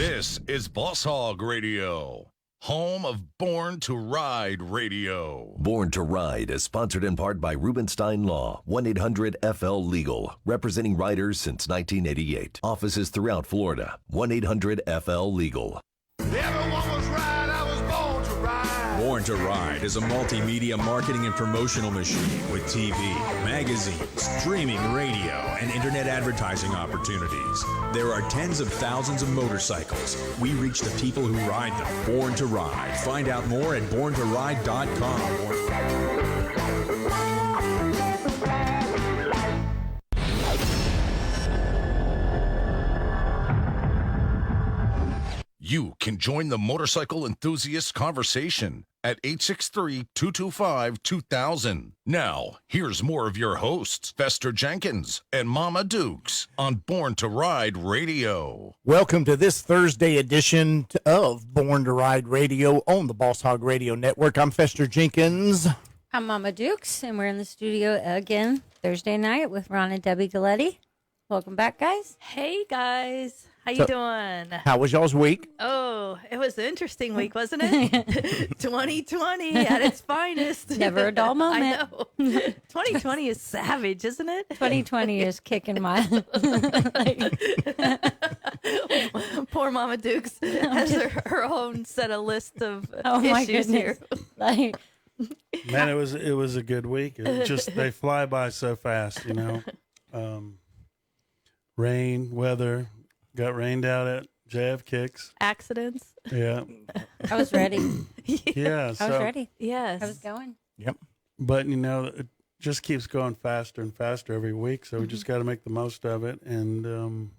This is Boss Hogg Radio, home of Born to Ride Radio. Born to Ride is sponsored in part by Rubenstein Law, 1-800-FL-LEGAL, representing riders since 1988. Offices throughout Florida, 1-800-FL-LEGAL. Everyone was right, I was born to ride. Born to Ride is a multimedia marketing and promotional machine with TV, magazines, streaming radio, and internet advertising opportunities. There are tens of thousands of motorcycles. We reach the people who ride them. Born to Ride. Find out more at borntoride.com. You can join the motorcycle enthusiast conversation at 863-225-2000. Now, here's more of your hosts, Fester Jenkins and Mama Dukes on Born to Ride Radio. Welcome to this Thursday edition of Born to Ride Radio on the Boss Hogg Radio Network. I'm Fester Jenkins. I'm Mama Dukes, and we're in the studio again Thursday night with Ron and Debbie Galletti. Welcome back, guys. Hey, guys. How you doing? How was y'all's week? Oh, it was an interesting week, wasn't it? 2020 at its finest. Never a dull moment. I know. 2020 is savage, isn't it? 2020 is kicking my... Poor Mama Dukes has her own set of list of my issues goodness. here. Man, it was a good week. It just they fly by so fast, you know. Rain, weather, got rained out at JF Kicks. Accidents. Yeah. I was ready. Yeah. I was ready. Yes. I was going. Yep. But, you know, it just keeps going faster and faster every week, so we just got to make the most of it and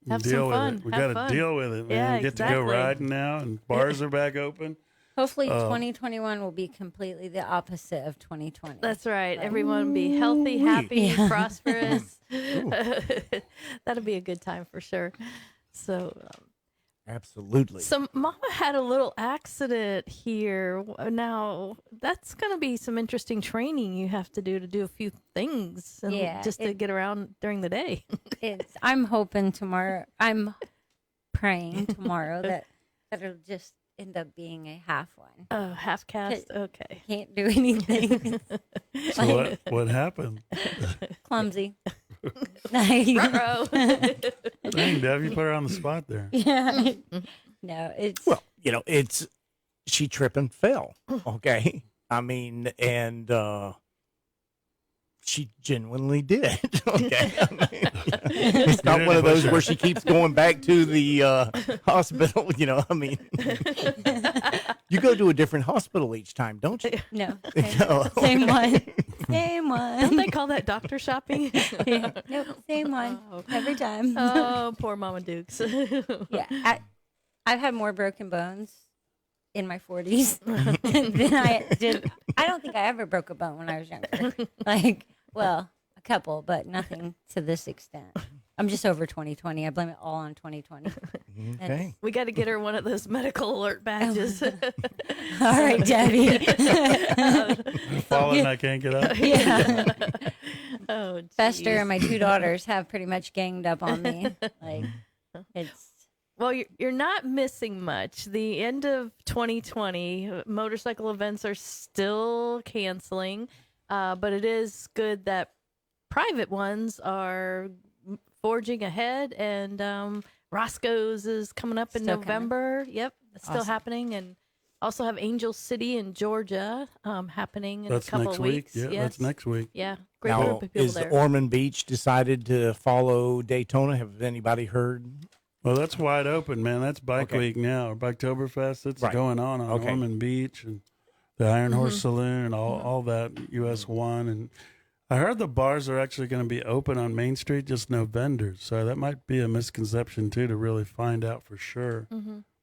Have deal some with fun. it. We Have got to fun. deal with it, man. Yeah, We get to go exactly. riding now, and bars are back open. Hopefully 2021 will be completely the opposite of 2020. That's right. Everyone be healthy, happy, prosperous. That'll be a good time for sure. So, Absolutely. so Mama had a little accident here. Now that's going to be some interesting training you have to do a few things, and just to get around during the day. I'm hoping tomorrow. I'm praying tomorrow that it'll just end up being a half one. Oh, half cast. Okay. Can't do anything. So what happened? Clumsy. Ruh-roh. Dang, Dev, you put her on the spot there. Yeah. No, it's Well, you know, she tripped and fell. Okay. I mean, and she genuinely did. Okay. I mean, it's not one of those where she keeps going back to the hospital. You know, I mean, you go to a different hospital each time, don't you? no. No. Same one. Same one. Don't they call that doctor shopping? Yeah. Nope, same one. Every time. Oh, poor Mama Dukes. Yeah. I've had more broken bones in my 40s than I did. I don't think I ever broke a bone when I was younger. Well, a couple, but nothing to this extent. I'm just over 2020. I blame it all on 2020. Okay. We got to get her one of those medical alert badges. All right, Debbie. Falling, I can't get up. Yeah. Oh, Fester geez. and my two daughters have pretty much ganged up on me. It's Well, you're not missing much. The end of 2020, motorcycle events are still canceling, but it is good that private ones are forging ahead, and Roscoe's is coming up in Still November. Yep, it's still Awesome. happening, and also have Angel City in Georgia happening in That's a couple next of week. weeks. Yeah, Yes. that's next week. Yeah, great Now, group of people is there. Ormond Beach decided to follow Daytona? Have anybody heard? Well, that's wide open, man. That's Bike Okay. Week now, or Biketoberfest. It's Right. going on Okay. Ormond Beach and the Iron Horse Saloon and all that, US 1. And I heard the bars are actually going to be open on Main Street, just no vendors. So that might be a misconception, too, to really find out for sure.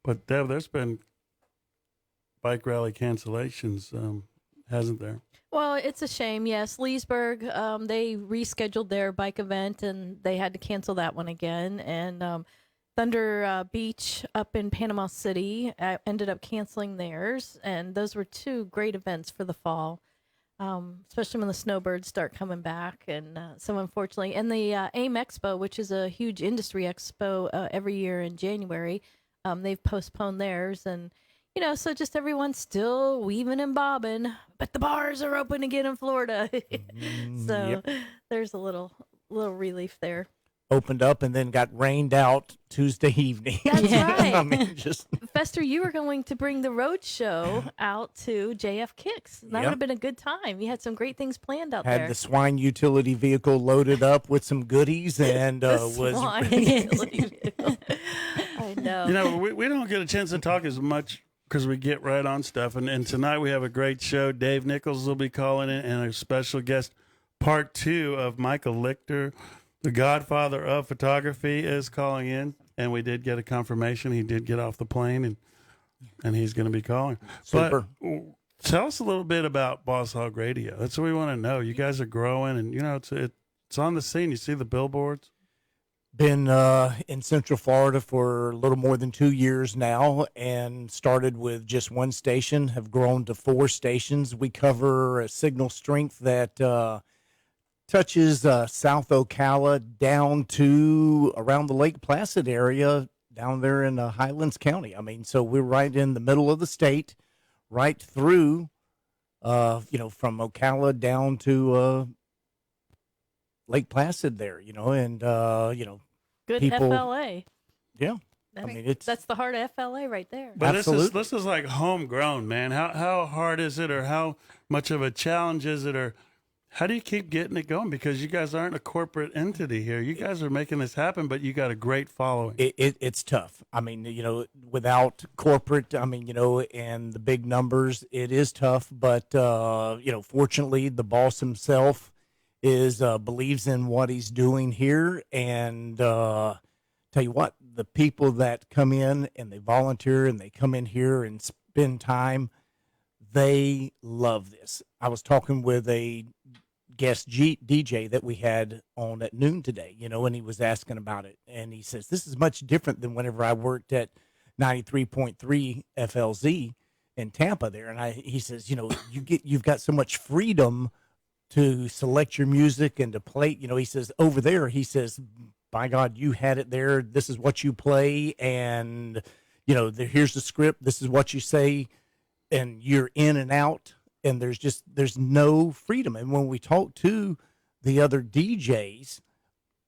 But, Deb, there's been bike rally cancellations, hasn't there? Well, it's a shame. Yes, Leesburg, they rescheduled their bike event and they had to cancel that one again. And Thunder Beach up in Panama City ended up canceling theirs. And those were two great events for the fall, especially when the snowbirds start coming back. And so unfortunately, and the AIM Expo, which is a huge industry expo every year in January, They've postponed theirs, and so just everyone's still weaving and bobbing. But the bars are open again in Florida, so there's a little relief there. Opened up and then got rained out Tuesday evening. That's right. I mean, just Fester, you were going to bring the road show out to JF Kicks. That would have been a good time. You had some great things planned out there. had the swine utility vehicle loaded up with some goodies and The was swine utility vehicle. I know. We don't get a chance to talk as much because we get right on stuff. And tonight we have a great show. Dave Nichols will be calling in, and a special guest, part 2 of Michael Lichter, the godfather of photography, is calling in. And we did get a confirmation. He did get off the plane, and he's going to be calling. Super. But tell us a little bit about Boss Hogg Radio. That's what we want to know. You guys are growing, and, it's on the scene. You see the billboards. been in Central Florida for a little more than 2 years now, and started with just one station, have grown to 4 stations. We cover a signal strength that touches South Ocala down to around the Lake Placid area down there in Highlands County. I mean, so we're right in the middle of the state, right through, from Ocala down to Lake Placid there, and, Good people, FLA. Yeah. I mean, That's the heart of FLA right there. But Absolutely. this is like homegrown, man. How hard is it, or how much of a challenge is it, or how do you keep getting it going? Because you guys aren't a corporate entity here. You guys are making this happen, but you got a great following. It's tough. I mean, without corporate, and the big numbers, it is tough. But, fortunately, the boss himself is believes in what he's doing here. And tell you what, the people that come in and they volunteer and they come in here and spend time, they love this. I was talking with a guest DJ that we had on at noon today, and he was asking about it. And he says, this is much different than whenever I worked at 93.3 FLZ in Tampa there. And he says, you've got so much freedom to select your music and to play. He says over there, he says, by God, you had it there. This is what you play. And, here's the script. This is what you say. And you're in and out. And there's no freedom. And when we talk to the other DJs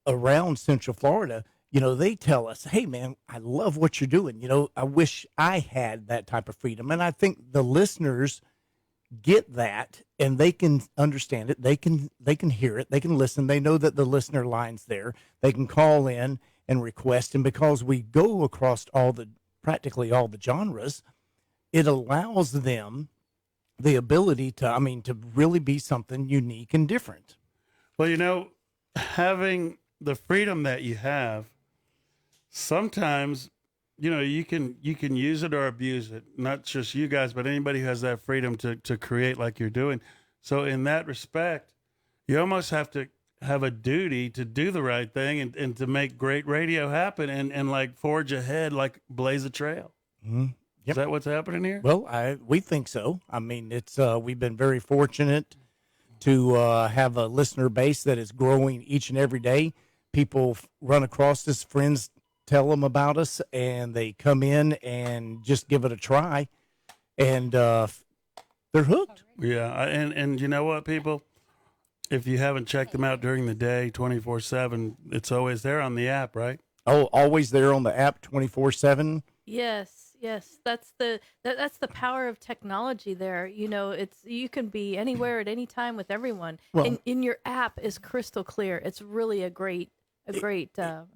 around Central Florida, they tell us, hey, man, I love what you're doing. I wish I had that type of freedom. And I think the listeners get that, and they can understand it. They can hear it. They can listen. They know that the listener line's there. They can call in and request. And because we go across practically all the genres, it allows them the ability to really be something unique and different. Well, having the freedom that you have, sometimes, you can use it or abuse it. Not just you guys, but anybody who has that freedom to create like you're doing. So in that respect, you almost have to have a duty to do the right thing and to make great radio happen and like forge ahead, like blaze a trail. Mm-hmm. Yep. Is that what's happening here? Well, we think so. I mean, it's we've been very fortunate to have a listener base that is growing each and every day. People run across us, friends tell them about us, and they come in and just give it a try, and they're hooked. Yeah, and you know what, people? If you haven't checked them out during the day, 24/7, it's always there on the app, right? Oh, always there on the app, 24/7. Yes, that's the power of technology there. You can be anywhere at any time with everyone. Well, and in your app is crystal clear. It's really a great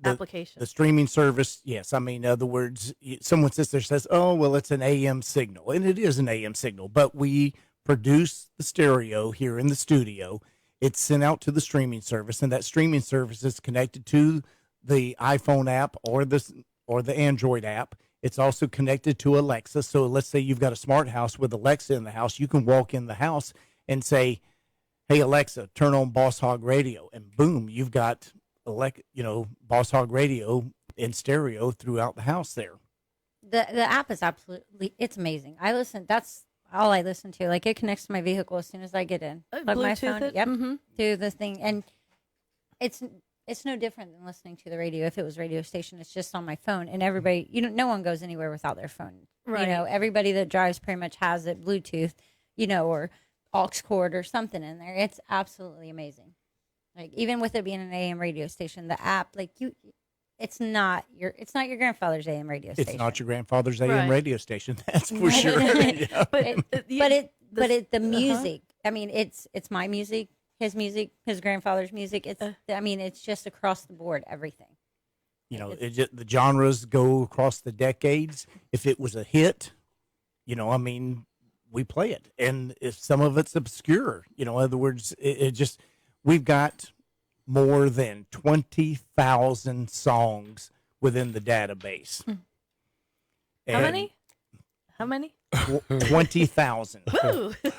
application. The streaming service, yes. I mean, in other words, someone sits there and says, oh, well, it's an AM signal. And it is an AM signal, but we produce the stereo here in the studio. It's sent out to the streaming service, and that streaming service is connected to the iPhone app or the Android app. It's also connected to Alexa. So let's say you've got a smart house with Alexa in the house. You can walk in the house and say, hey, Alexa, turn on Boss Hogg Radio. And boom, you've got, Boss Hogg Radio in stereo throughout the house there. The app is it's amazing. That's all I listen to. Like, it connects to my vehicle as soon as I get in. Plug my phone, it? yep, Mm-hmm. to the thing. And it's no different than listening to the radio. If it was radio station, it's just on my phone, and everybody, no one goes anywhere without their phone. Right. Everybody that drives pretty much has it, Bluetooth, or aux cord or something in there. It's absolutely amazing. Like, even with it being an AM radio station, the app, like it's not your grandfather's AM radio station. It's not your grandfather's AM Right. radio station. That's for sure. Yeah. But the music. I mean, it's my music, his grandfather's music. It's just across the board, everything. The genres go across the decades. If it was a hit, we play it. And if some of it's obscure, in other words, we've got more than 20,000 songs within the database. How many? 20,000.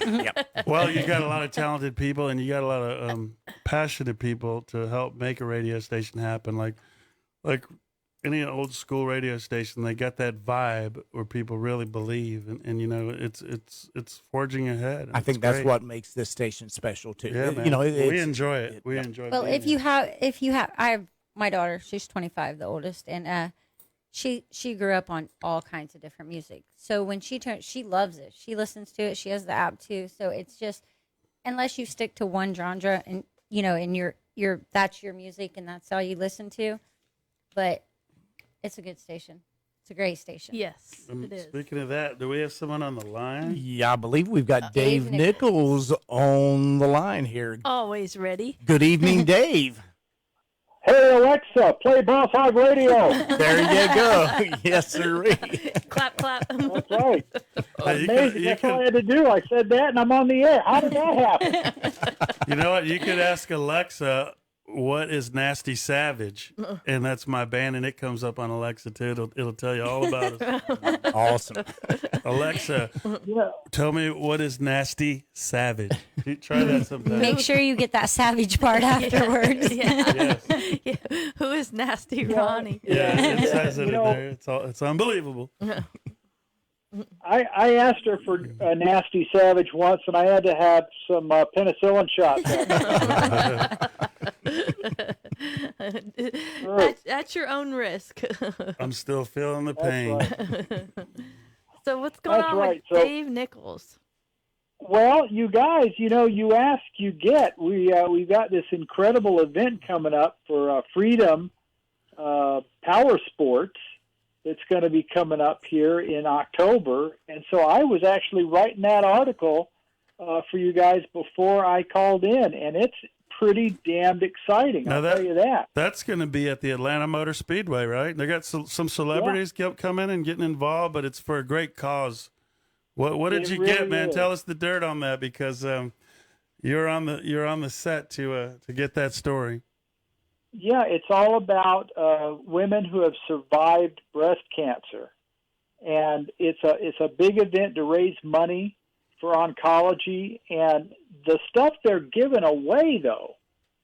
Yep. Well, you got a lot of talented people, and you got a lot of passionate people to help make a radio station happen. Like any old school radio station, they got that vibe where people really believe, and it's forging ahead. I think that's what makes this station special too. Yeah, man. We enjoy it. We enjoy. Well, being if you have, I have my daughter. She's 25, the oldest, and she grew up on all kinds of different music. So when she loves it. She listens to it. She has the app too. So it's just, unless you stick to one genre and and your that's your music and that's all you listen to, but it's a good station. It's a great station. Yes, it is. Speaking of that, do we have someone on the line? Yeah, I believe we've got Dave Dave Nichols on the line here. Always ready. Good evening, Dave. Hey, Alexa, play Boss Hog Radio. There you go. Yes, sir. Clap, clap. That's right. You Amazing. That's all I had to do. I said that, and I'm on the air. How did that happen? You know what? You could ask Alexa, what is Nasty Savage? And that's my band, and it comes up on Alexa, too. It'll tell you all about it. Awesome. Alexa, Yeah. tell me what is Nasty Savage. Try that sometime. Make sure you get that savage part afterwards. Yeah. Yes. Yeah. Who is Nasty Ronnie? Yeah, it says it in there. It's unbelievable. I asked her for a Nasty Savage once, and I had to have some penicillin shots. At your own risk. I'm still feeling the pain. Right. So what's going That's on right. with So- Dave Nichols? Well, you guys, you ask, you get. We've got this incredible event coming up for Freedom Power Sports. It's going to be coming up here in October, and so I was actually writing that article for you guys before I called in, and it's pretty damned exciting. Now I'll tell you that. That's going to be at the Atlanta Motor Speedway, right? They got some celebrities coming and getting involved, but it's for a great cause. What did It you really get, man? is. Tell us the dirt on that, because you're on the set to get that story. Yeah, it's all about women who have survived breast cancer, and it's a big event to raise money for oncology. And the stuff they're giving away, though,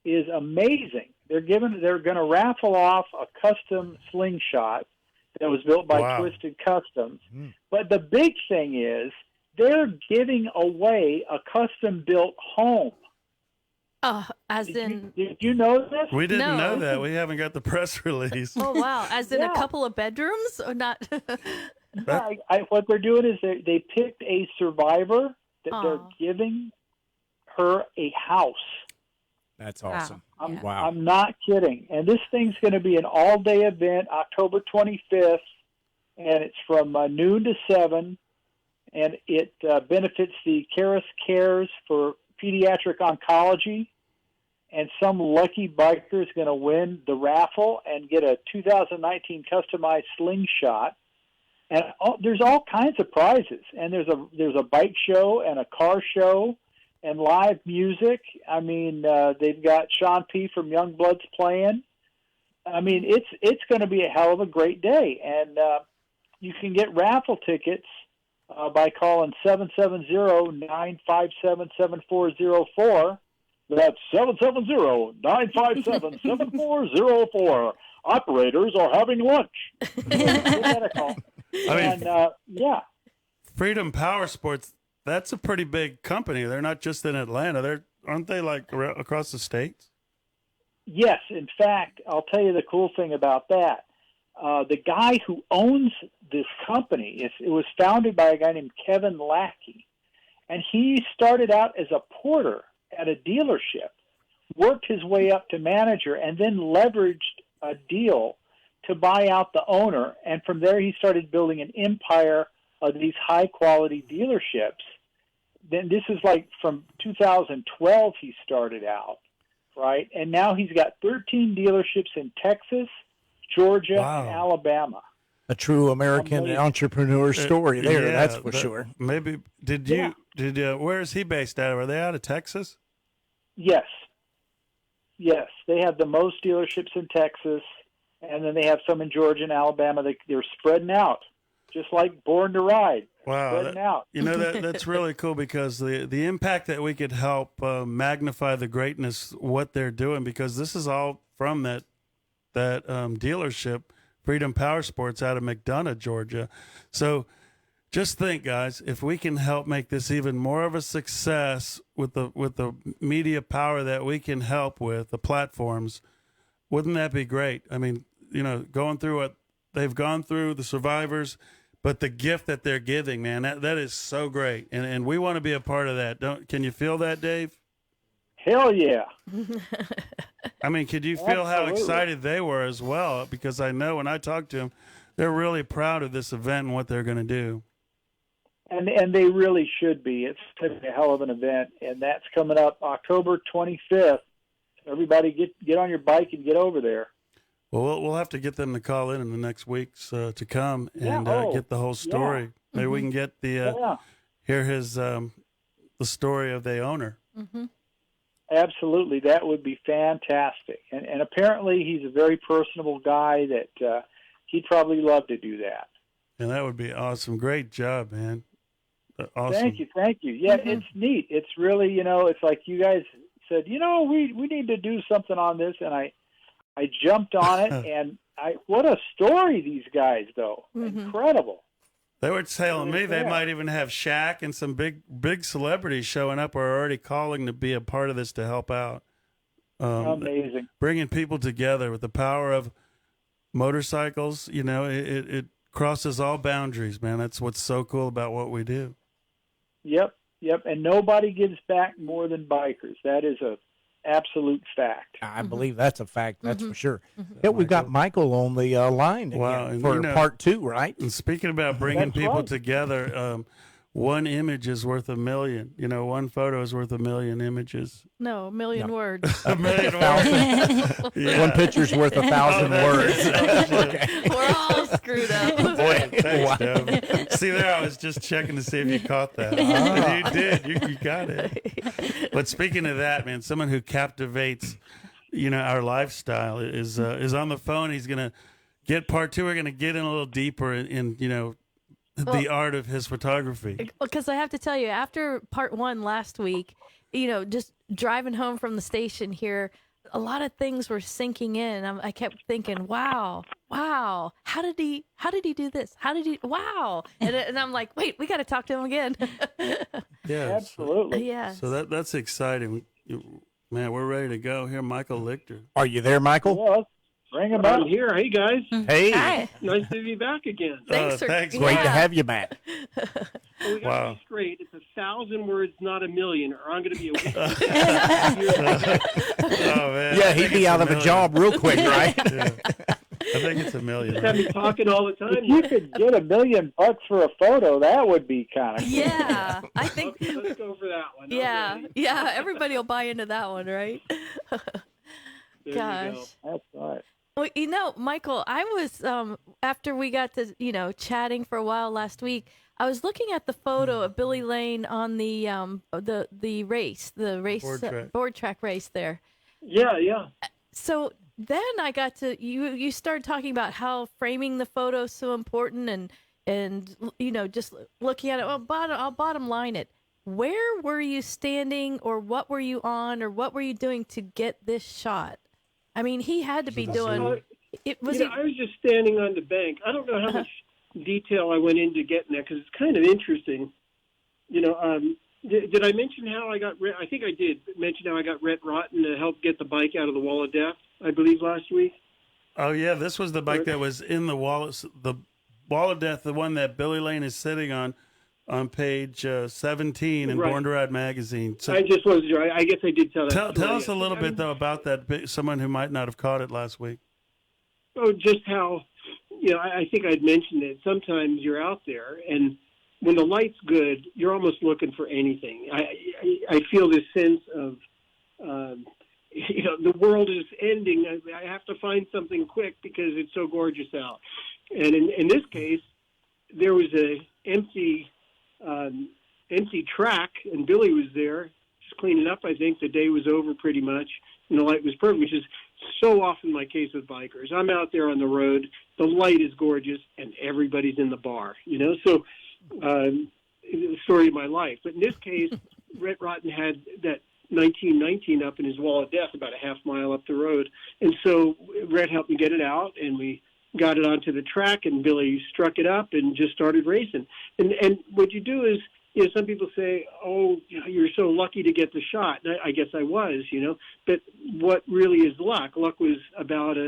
is amazing. They're going to raffle off a custom slingshot that was built by Wow. Twisted Customs. But the big thing is they're giving away a custom built home. Did you know this? We didn't No. know that. We haven't got the press release. Oh wow! As in a Yeah. couple of bedrooms, or not? What they're doing is they picked a survivor that they're Aw. giving her a house. That's awesome. Yeah. Wow. I'm not kidding. And this thing's going to be an all-day event, October 25th, and it's from noon to 7, and it benefits the Caris Cares for Pediatric Oncology, and some lucky biker is going to win the raffle and get a 2019 customized slingshot. And there's all kinds of prizes, and there's a bike show and a car show and live music. I mean, they've got Sean P. from Youngbloods playing. I mean, it's going to be a hell of a great day, and you can get raffle tickets by calling 770-957-7404. That's 770-957-7404. Operators are having lunch. Give that a call. I mean, And, yeah. Freedom Power Sports, that's a pretty big company. They're not just in Atlanta. Aren't they like across the states? Yes, in fact, I'll tell you the cool thing about that. The guy who owns this company, it was founded by a guy named Kevin Lackey, and he started out as a porter at a dealership, worked his way up to manager, and then leveraged a deal to buy out the owner, and from there he started building an empire of these high-quality dealerships. Then this is like from 2012 he started out, right? And now he's got 13 dealerships in Texas, Georgia, and Alabama. A true American entrepreneur story there, that's for sure. Maybe, where is he based out of? Are they out of Texas? Yes. Yes, they have the most dealerships in Texas, and then they have some in Georgia and Alabama. They're spreading out, just like Born to Ride. Wow, spreading out. You know, that's really cool because the impact that we could help magnify the greatness what they're doing, because this is all from that dealership, Freedom Power Sports, out of McDonough, Georgia. So just think, guys, if we can help make this even more of a success with the media power that we can help with, the platforms, wouldn't that be great? I mean, you know, going through what they've gone through, the survivors, but the gift that they're giving, man, that is so great. And we want to be a part of that. Can you feel that, Dave? Hell yeah. I mean, could you feel how excited they were as well? Because I know when I talked to them, they're really proud of this event and what they're going to do. And they really should be. It's a hell of an event, and that's coming up October 25th. Everybody get on your bike and get over there. Well, we'll have to get them to call in the next weeks to come and get the whole story. Yeah. Maybe we can get hear his the story of the owner. Mm-hmm. Absolutely, that would be fantastic. And apparently he's a very personable guy that he'd probably love to do that. And that would be awesome. Great job, man. Awesome. Thank you. Yeah, It's neat. It's really, it's like you guys said, we need to do something on this, and I jumped on it, and what a story these guys, though. Mm-hmm. Incredible. They were telling me they might even have Shaq and some big celebrities showing up or already calling to be a part of this to help out. Amazing. Bringing people together with the power of motorcycles, it crosses all boundaries, man. That's what's so cool about what we do. Yep. And nobody gives back more than bikers. That is a absolute fact. I believe that's a fact. That's for sure. Yeah, we've got Michael on the line again for part 2, right? And speaking about bringing people together, one image is worth a million. One photo is worth a million images. No, a million words. A million words. Yeah. One picture's worth 1,000 words. Okay. We're all screwed up. Boy, thanks, Deb. See there, I was just checking to see if you caught that. You did. You got it. But speaking of that, man, someone who captivates, our lifestyle is on the phone. He's gonna get part 2. We're gonna get in a little deeper in the art of his photography. Because I have to tell you, after part 1 last week, just driving home from the station here, a lot of things were sinking in. I kept thinking, wow, how did he do this? Wow. And I'm like, wait, we got to talk to him again. Yeah, absolutely. Yeah. So that's exciting. Man, we're ready to go here. Michael Lichter. Are you there, Michael? Well, bring him up. I'm here. Hey, guys. Hey. Hi. Nice to be back again. Thanks. Great to have you back. Well, we got to be straight. It's 1,000 words, not a million, or I'm going to be a week. Oh, man. Yeah, he'd be out of a job real quick, right? Yeah. I think it's a million. Just have me talking all the time. If you could get $1 million for a photo, that would be kind of cool. Yeah, I think. Let's go for that one. Yeah. Everybody will buy into that one, right? Gosh. That's right. Well, Michael, I was after we got to chatting for a while last week. I was looking at the photo of Billy Lane on the race, board track race there. Yeah. So then I got to you started talking about how framing the photo is so important and just looking at it. Well, I'll bottom line it. Where were you standing, or what were you on, or what were you doing to get this shot? I mean, he had to be doing. I was just standing on the bank. I don't know how much detail I went into getting that, because it's kind of interesting. Did I mention how I got? I think I did mention how I got Rhett Rotten to help get the bike out of the wall of death. I believe last week. Oh yeah, this was the bike that was in the wall of death, the one that Billy Lane is sitting on page 17 in Born to Ride magazine. So I just wasn't sure. I guess I did tell that. Tell us a little bit though about that. Someone who might not have caught it last week. Oh, just how, I think I'd mentioned it. Sometimes you're out there, and when the light's good, you're almost looking for anything. I feel this sense of, the world is ending. I have to find something quick because it's so gorgeous out. And in this case, there was a empty track, and Billy was there just cleaning up. I think the day was over pretty much, and the light was perfect, which is so often my case with bikers. I'm out there on the road, the light is gorgeous, and everybody's in the bar, So the story of my life. But in this case, Rhett Rotten had that 1919 up in his wall of death about a half mile up the road. And so Rhett helped me get it out, and we got it onto the track, and Billy struck it up and just started racing. And what you do is, some people say, oh, you're so lucky to get the shot. And I guess I was, But what really is luck? Luck was about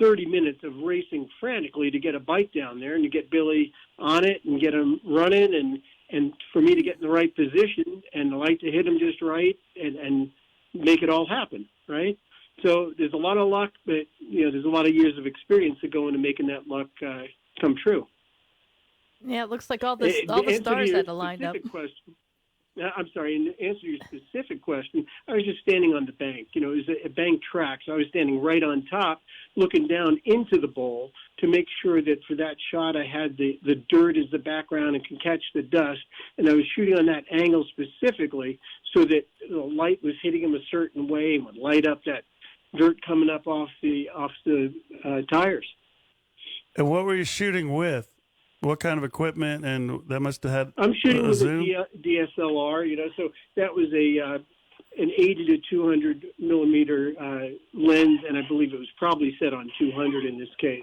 30 minutes of racing frantically to get a bike down there and to get Billy on it and get him running and for me to get in the right position and the light to hit him just right and make it all happen, right? So there's a lot of luck, but, there's a lot of years of experience that go into making that luck come true. Yeah, it looks like all the stars had to line up. I'm sorry, in answer to your specific question, I was just standing on the bank. It was a bank track, so I was standing right on top, looking down into the bowl to make sure that for that shot I had the dirt as the background and can catch the dust. And I was shooting on that angle specifically so that the light was hitting him a certain way and would light up that dirt coming up off the tires. And what were you shooting with? What kind of equipment? And that must have had. I'm shooting with zoom? a DSLR, so that was an 80 to 200 millimeter lens, and I believe it was probably set on 200 in this case.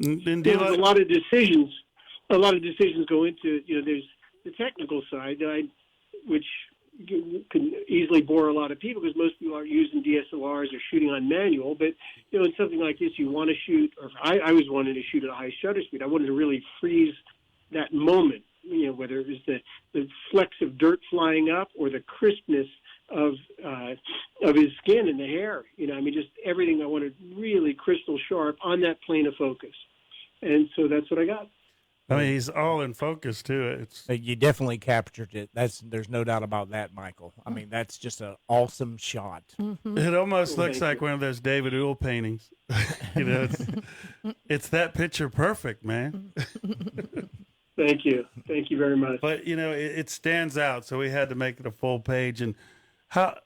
And There's a lot of decisions. A lot of decisions go into there's the technical side, which can easily bore a lot of people because most people aren't using DSLRs or shooting on manual. But in something like this, you want to shoot. Or I was wanting to shoot at a high shutter speed. I wanted to really freeze that moment. Whether it was the flecks of dirt flying up or the crispness of his skin and the hair. Just everything. I wanted really crystal sharp on that plane of focus, and so that's what I got. I mean, he's all in focus too. You definitely captured it. There's no doubt about that, Michael. I mean, that's just an awesome shot. Mm-hmm. It almost looks like one of those David Uhl paintings. It's that picture perfect, man. Thank you very much. But it stands out, so we had to make it a full page. And how,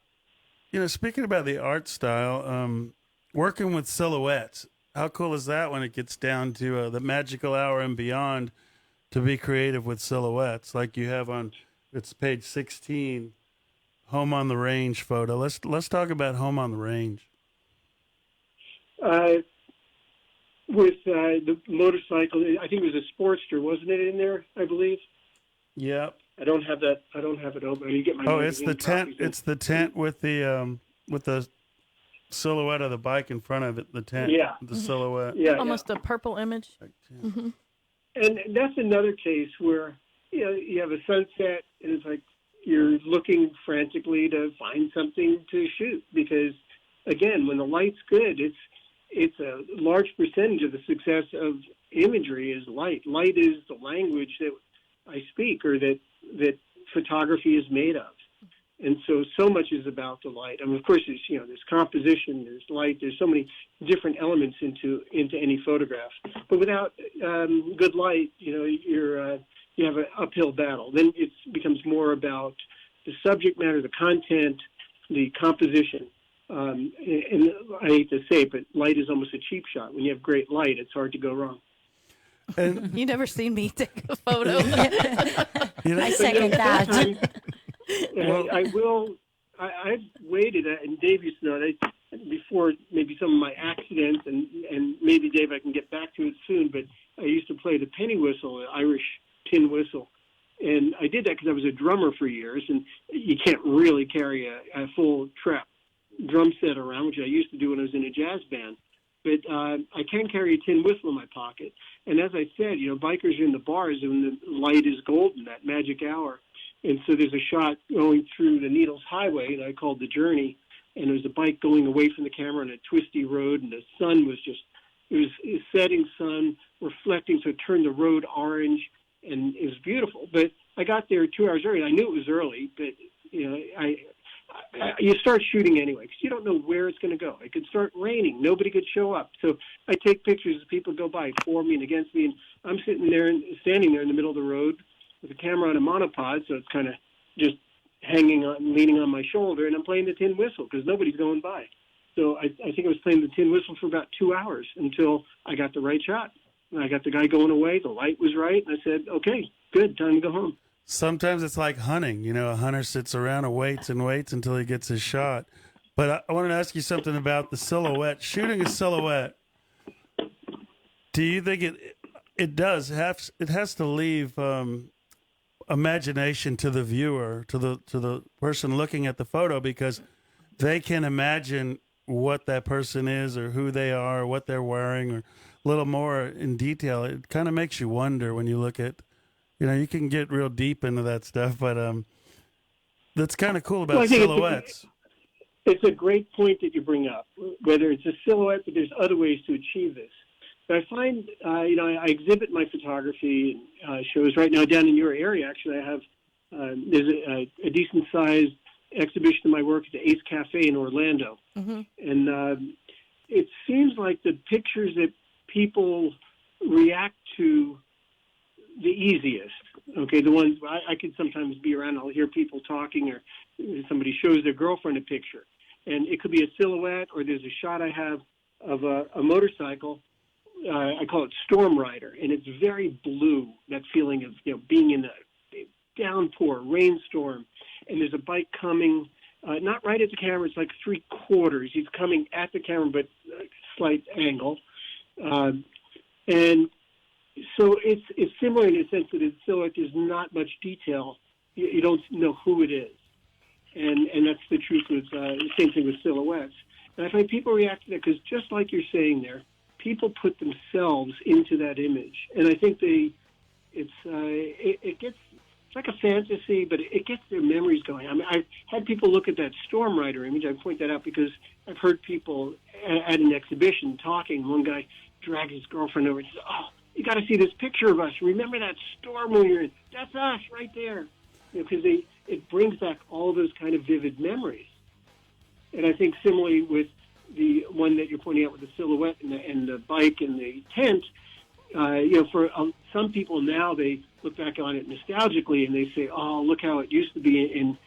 speaking about the art style, working with silhouettes. How cool is that when it gets down to the magical hour and beyond to be creative with silhouettes like you have on, it's page 16, Home on the Range photo. Let's talk about Home on the Range. With the motorcycle, I think it was a Sportster, wasn't it in there, I believe? Yep. I don't have it open. You get my it's the tent. It's the tent with the silhouette of the bike in front of it, the tent, the silhouette. Yeah, almost a purple image. Mm-hmm. And that's another case where you have a sunset, and it's like you're looking frantically to find something to shoot because, again, when the light's good, it's a large percentage of the success of imagery is light. Light is the language that I speak or that photography is made of. And so much is about the light. I mean, of course, there's composition, there's light, there's so many different elements into any photograph. But without good light, you have an uphill battle. Then it becomes more about the subject matter, the content, the composition. And I hate to say it, but light is almost a cheap shot. When you have great light, it's hard to go wrong. And you never seen me take a photo. I second that. I've waited, and Dave used to know that before maybe some of my accidents, and maybe, Dave, I can get back to it soon, but I used to play the penny whistle, an Irish tin whistle, and I I did that because I was a drummer for years, and you can't really carry a full trap drum set around, which I used to do when I was in a jazz band. But I can carry a tin whistle in my pocket. And as I said, bikers are in the bars when the light is golden, that magic hour. And so there's a shot going through the Needles Highway that I called The Journey. And there was a bike going away from the camera on a twisty road, and the sun was it was a setting sun reflecting, so it turned the road orange, and it was beautiful. But I got there 2 hours early. I knew it was early, but you start shooting anyway because you don't know where it's going to go. It could start raining. Nobody could show up. So I take pictures as people go by, for me and against me, and I'm standing there in the middle of the road with a camera on a monopod, so it's kind of just leaning on my shoulder, and I'm playing the tin whistle because nobody's going by. So I think I was playing the tin whistle for about 2 hours until I got the right shot. And I got the guy going away. The light was right, and I said, okay, good, time to go home. Sometimes it's like hunting. A hunter sits around and waits until he gets his shot. But I wanted to ask you something about the silhouette. Shooting a silhouette, do you think it has to leave imagination to the viewer, to the person looking at the photo, because they can imagine what that person is or who they are, or what they're wearing, or a little more in detail. It kind of makes you wonder when you look at, you can get real deep into that stuff, but that's kind of cool about silhouettes. It's a great point that you bring up, whether it's a silhouette, but there's other ways to achieve this. But I find, I exhibit my photography shows right now down in your area. Actually, I have there's a decent-sized exhibition of my work at the Ace Cafe in Orlando. Mm-hmm. And it seems like the pictures that people react to the easiest, okay, the ones I could sometimes be around, I'll hear people talking, or somebody shows their girlfriend a picture. And it could be a silhouette, or there's a shot I have of a motorcycle. I call it Storm Rider, and it's very blue, that feeling of being in a downpour, rainstorm, and there's a bike coming, not right at the camera, it's like 3/4. He's coming at the camera, but slight angle. And so it's similar in the sense that the silhouette, there's not much detail. You don't know who it is. And that's the truth with the same thing with silhouettes. And I find people react to that because just like you're saying there, people put themselves into that image. And I think it's like a fantasy, but it gets their memories going. I mean, I've had people look at that Storm Rider image. I point that out because I've heard people at an exhibition talking. One guy dragged his girlfriend over and said, "Oh, you got to see this picture of us. Remember that storm we were in? That's us right there." Because it brings back all those kind of vivid memories. And I think similarly with the one that you're pointing out with the silhouette and the bike and the tent, for some people now, they look back on it nostalgically and they say, "Oh, look how it used to be in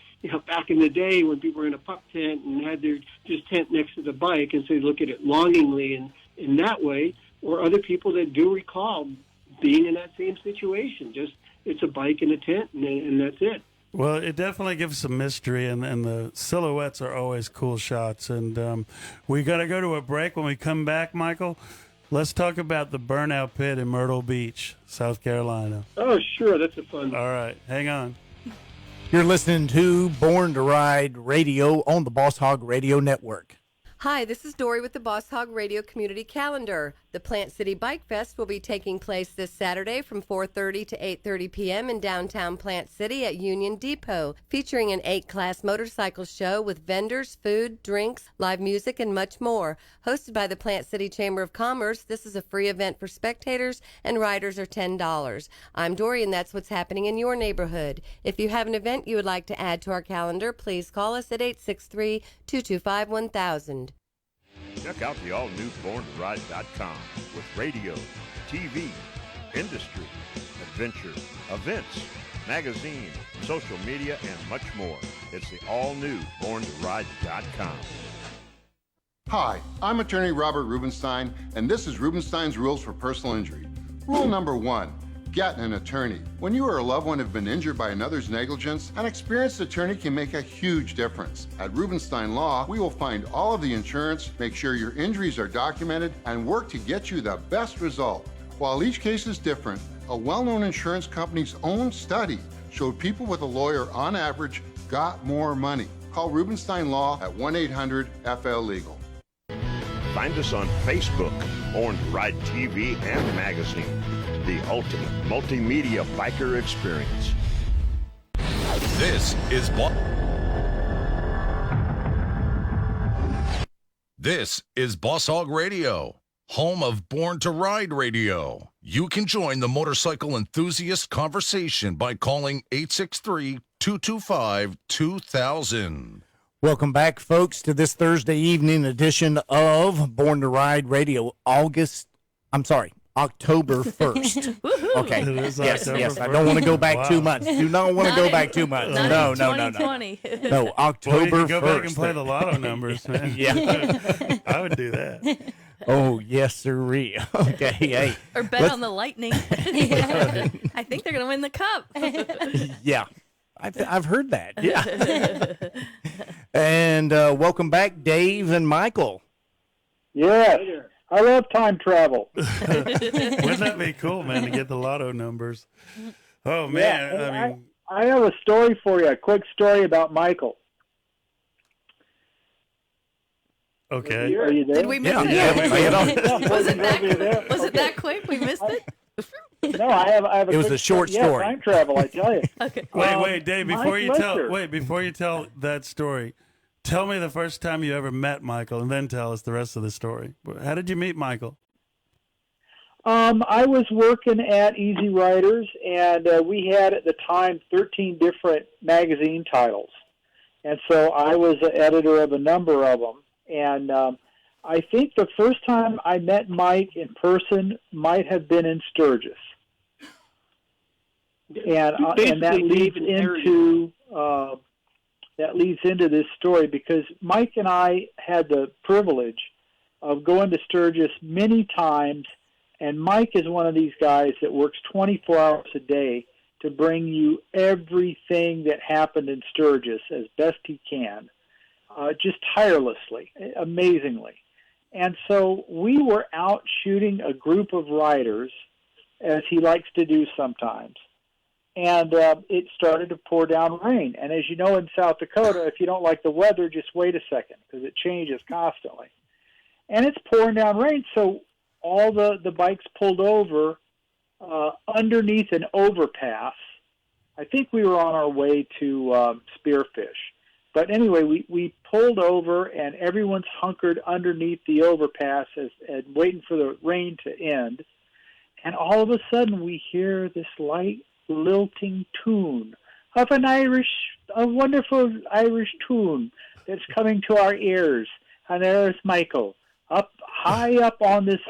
back in the day when people were in a pup tent and had their just tent next to the bike," and so they look at it longingly and in that way. Or other people that do recall being in that same situation. Just it's a bike and a tent, and that's it. Well, it definitely gives some mystery, and the silhouettes are always cool shots. And we got to go to a break. When we come back, Michael, let's talk about the Burnout Pit in Myrtle Beach, South Carolina. Oh, sure. That's a fun one. All right. Hang on. You're listening to Born to Ride Radio on the Boss Hogg Radio Network. Hi, this is Dory with the Boss Hogg Radio Community Calendar. The Plant City Bike Fest will be taking place this Saturday from 4:30 to 8:30 p.m. in downtown Plant City at Union Depot, featuring an 8-class motorcycle show with vendors, food, drinks, live music, and much more. Hosted by the Plant City Chamber of Commerce, this is a free event for spectators, and riders are $10. I'm Dory, and that's what's happening in your neighborhood. If you have an event you would like to add to our calendar, please call us at 863-225-1000. Check out the all-new BornToRide.com with radio, TV, industry, adventure, events, magazine, social media, and much more. It's the all-new BornToRide.com. Hi, I'm attorney Robert Rubenstein, and this is Rubenstein's Rules for Personal Injury. Rule number 1. Get an attorney. When you or a loved one have been injured by another's negligence, an experienced attorney can make a huge difference. At Rubenstein Law, we will find all of the insurance, make sure your injuries are documented, and work to get you the best result. While each case is different, a well-known insurance company's own study showed people with a lawyer on average got more money. Call Rubenstein Law at 1-800-FL-LEGAL. Find us on Facebook, Born to Ride TV and magazine, the ultimate multimedia biker experience. This is Boss Hogg Radio, home of Born to Ride Radio. You can join the motorcycle enthusiast conversation by calling 863-225-2000. Welcome back, folks, to this Thursday evening edition of Born to Ride Radio. October 1st. Okay. Yes. I don't want to go back too much. Do not want to go back too much. No. No, October 1st. Well, you can go back and play the lotto numbers, man. Yeah. I would do that. Oh, yes, sirree. Okay, hey. Or bet on the Lightning. I think they're going to win the cup. Yeah. I've heard that. Yeah. And welcome back, Dave and Michael. Yes. I love time travel. Wouldn't that be cool, man, to get the lotto numbers? Oh, man. Yeah, I have a story for you, a quick story about Michael. Okay. Are you there? Did we miss it? Yeah. Was it that quick? We missed it? No, I have It was a short story. Time travel, I tell you. Okay. Wait, Dave, before you Lichter. tell that story, tell me the first time you ever met Michael, and then tell us the rest of the story. How did you meet Michael? I was working at Easy Riders, and we had at the time 13 different magazine titles. And so I was the editor of a number of them. And I think the first time I met Mike in person might have been in Sturgis. And that leads into this story because Mike and I had the privilege of going to Sturgis many times, and Mike is one of these guys that works 24 hours a day to bring you everything that happened in Sturgis as best he can, just tirelessly, amazingly. And so we were out shooting a group of riders, as he likes to do sometimes. And it started to pour down rain. And as you know, in South Dakota, if you don't like the weather, just wait a second because it changes constantly. And it's pouring down rain, so all the bikes pulled over underneath an overpass. I think we were on our way to Spearfish. But anyway, we pulled over, and everyone's hunkered underneath the overpass and waiting for the rain to end. And all of a sudden, we hear this light, lilting tune of a wonderful Irish tune that's coming to our ears. And there's Michael high up on this,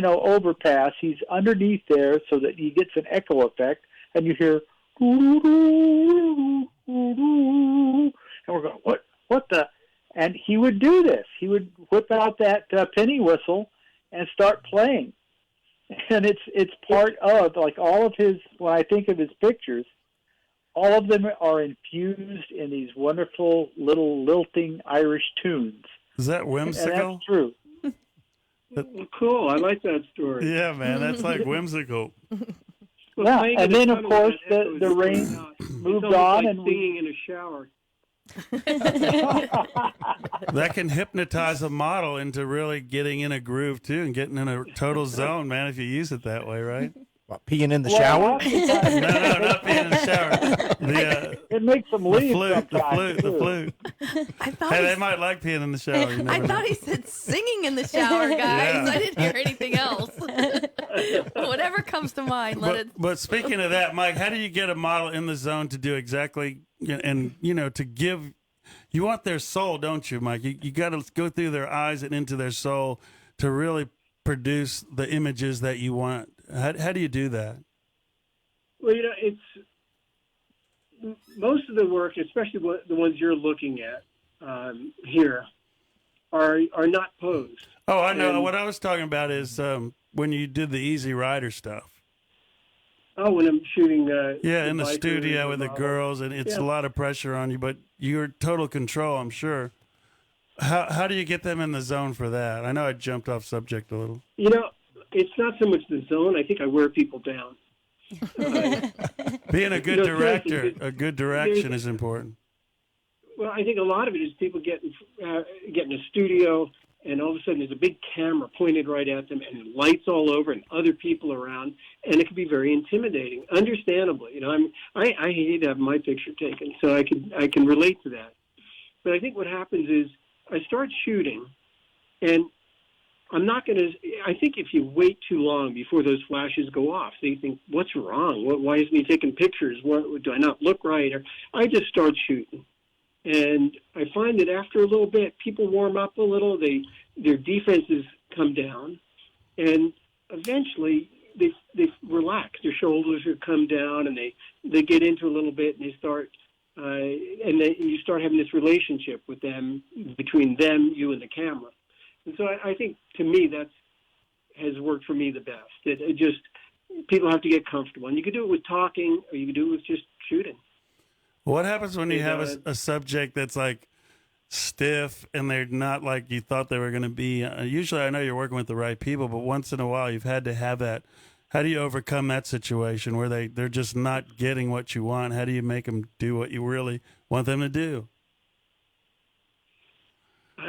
overpass. He's underneath there so that he gets an echo effect, and you hear, and we're going, what the? And he would do this. He would whip out that penny whistle and start playing. And it's part of, like, all of his, when I think of his pictures, all of them are infused in these wonderful little lilting Irish tunes. Is that whimsical? And that's true. Cool. I like that story. Yeah, man, that's like whimsical. Yeah, and then, of course, the rain moved on. Like and singing in a shower. That can hypnotize a model into really getting in a groove too and getting in a total zone, man, if you use it that way, right? What, peeing in the shower? No, not peeing in the shower. It makes them leave. The flute. They might like peeing in the shower. I thought he said singing in the shower, guys. Yeah. I didn't hear anything else. Whatever comes to mind, But speaking of that, Mike, how do you get a model in the zone to do exactly, and to give? You want their soul, don't you, Mike? You got to go through their eyes and into their soul to really produce the images that you want. How do you do that? Well, it's most of the work, especially the ones you're looking at here, are not posed. Oh, I know. What I was talking about is when you did the Easy Rider stuff. Oh, when I'm shooting. In the studio with the girls, and it's a lot of pressure on you, but you're total control, I'm sure. How do you get them in the zone for that? I know I jumped off subject a little. It's not so much the zone. I think I wear people down. Being a good director, a good direction is important. Well, I think a lot of it is people get in a studio, and all of a sudden there's a big camera pointed right at them, and lights all over, and other people around, and it can be very intimidating. Understandably, I hate to have my picture taken, so I can relate to that. But I think what happens is I start shooting, and I'm not going to. I think if you wait too long before those flashes go off, so you think, "What's wrong? Why isn't he taking pictures? Do I not look right?" Or I just start shooting. And I find that after a little bit, people warm up a little. Their defenses come down, and eventually they relax. Their shoulders will come down, and they get into a little bit, and they start. And then you start having this relationship with them, between them, you, and the camera. And so I think, to me, that has worked for me the best. It just people have to get comfortable, and you can do it with talking, or you can do it with just shooting. What happens when you have a subject that's like stiff and they're not like you thought they were going to be? Usually I know you're working with the right people, but once in a while you've had to have that. How do you overcome that situation where they're just not getting what you want? How do you make them do what you really want them to do?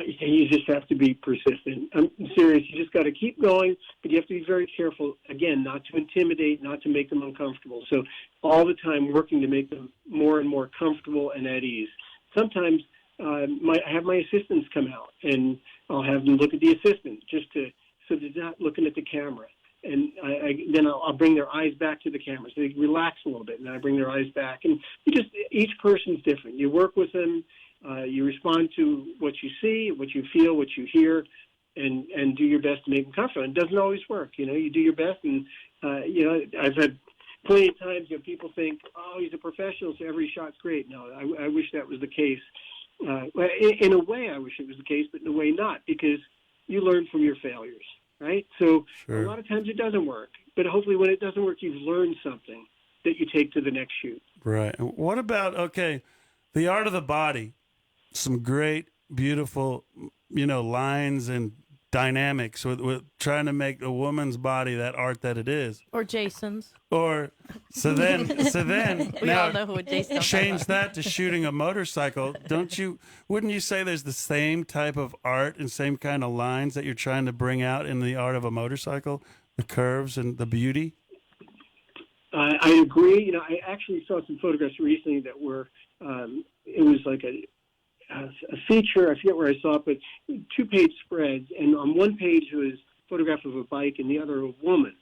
You just have to be persistent. I'm serious. You just got to keep going, but you have to be very careful, again, not to intimidate, not to make them uncomfortable. So all the time working to make them more and more comfortable and at ease. Sometimes I have my assistants come out, and I'll have them look at the assistant so they're not looking at the camera. And then I'll bring their eyes back to the camera so they relax a little bit, and then I bring their eyes back. And each person's different. You work with them. You respond to what you see, what you feel, what you hear, and do your best to make them comfortable. It doesn't always work. You do your best, and I've had plenty of times people think, "Oh, he's a professional, so every shot's great." No, I wish that was the case. In a way, I wish it was the case, but in a way not, because you learn from your failures, right? So Sure. A lot of times it doesn't work, but hopefully when it doesn't work, you've learned something that you take to the next shoot. Right. What about, the art of the body? Some great, beautiful, lines and dynamics with trying to make a woman's body that art that it is. Or Jason's. So then We now all know who Jason is. change that to shooting a motorcycle. Wouldn't you say there's the same type of art and same kind of lines that you're trying to bring out in the art of a motorcycle? The curves and the beauty? I agree. I actually saw some photographs recently that were, it was like a feature, I forget where I saw it, but 2-page spreads, and on one page was a photograph of a bike and the other a woman,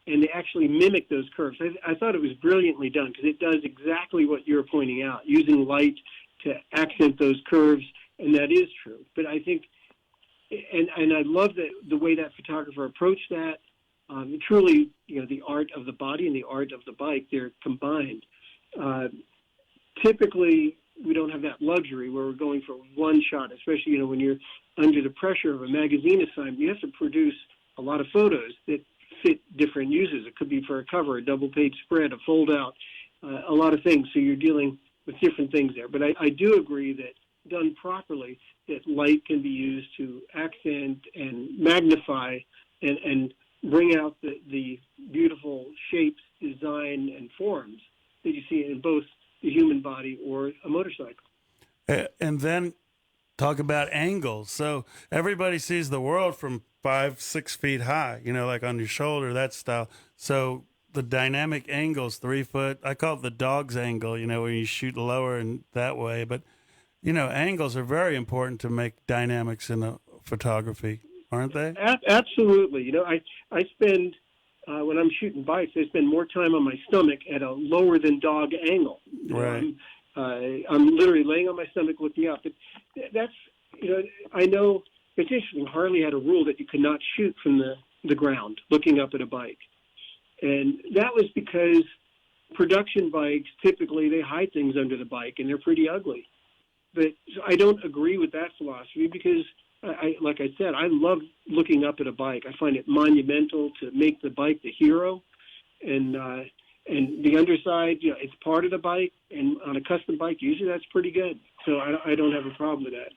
and they actually mimicked those curves. I thought it was brilliantly done because it does exactly what you're pointing out, using light to accent those curves, and that is true. But I think, and I love the way that photographer approached that. Truly, the art of the body and the art of the bike, they're combined. Typically, we don't have that luxury where we're going for one shot, especially, when you're under the pressure of a magazine assignment. You have to produce a lot of photos that fit different uses. It could be for a cover, a double-page spread, a fold-out, a lot of things. So you're dealing with different things there. But I do agree that done properly, that light can be used to accent and magnify and bring out the beautiful shapes, design, and forms that you see in both the human body or a motorcycle. And then talk about angles. So everybody sees the world from 5-6 feet high, like on your shoulder, that style. So the dynamic angles, 3 foot, I call it the dog's angle, when you shoot lower and that way. But, angles are very important to make dynamics in a photography, aren't they? Absolutely. I spend, when I'm shooting bikes, I spend more time on my stomach at a lower than dog angle. Right. I'm literally laying on my stomach looking up. But that's, I know it's interesting. Harley had a rule that you could not shoot from the ground looking up at a bike. And that was because production bikes, typically they hide things under the bike and they're pretty ugly. But I don't agree with that philosophy because, like I said, I love looking up at a bike. I find it monumental to make the bike the hero. And the underside, it's part of the bike. And on a custom bike, usually that's pretty good. So I don't have a problem with that.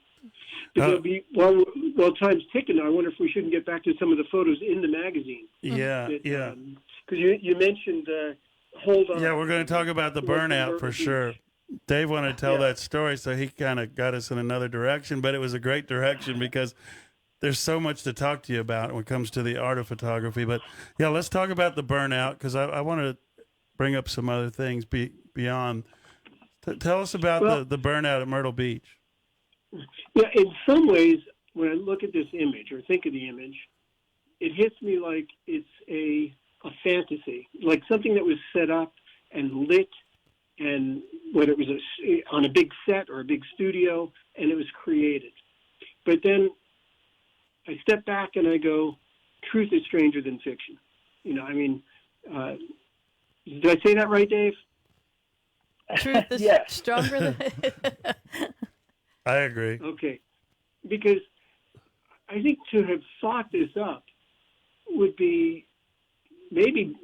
But while time's ticking, I wonder if we shouldn't get back to some of the photos in the magazine. Yeah, yeah. Because you mentioned hold on. Yeah, we're going to talk about the burnout for sure. Dave wanted to tell that story, so he kind of got us in another direction, but it was a great direction because there's so much to talk to you about when it comes to the art of photography. But yeah, let's talk about the burnout because I want to bring up some other things beyond. Tell us about the burnout at Myrtle Beach. Yeah, in some ways, when I look at this image or think of the image, it hits me like it's a fantasy, like something that was set up and lit, and whether it was on a big set or a big studio, and it was created. But then I step back and I go, truth is stranger than fiction. You know, I mean, did I say that right, Dave? Truth is stronger than... I agree. Okay. Because I think to have thought this up would be maybe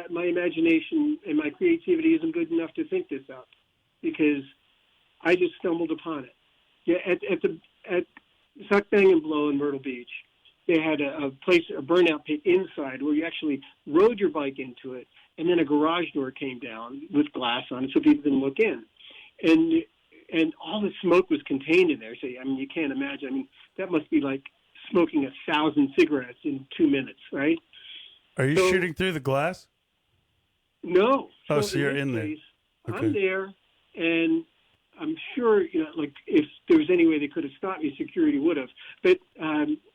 my imagination and my creativity isn't good enough to think this up, because I just stumbled upon it. Yeah, at Suck, Bang, and Blow in Myrtle Beach, they had a burnout pit inside where you actually rode your bike into it, and then a garage door came down with glass on it so people didn't look in. And all the smoke was contained in there. So, I mean, you can't imagine. I mean, that must be like smoking 1,000 cigarettes in 2 minutes, right? Are you shooting through the glass? No. Oh, so you're in there. Case, okay. I'm there, and I'm sure, you know, like if there was any way they could have stopped me, security would have. But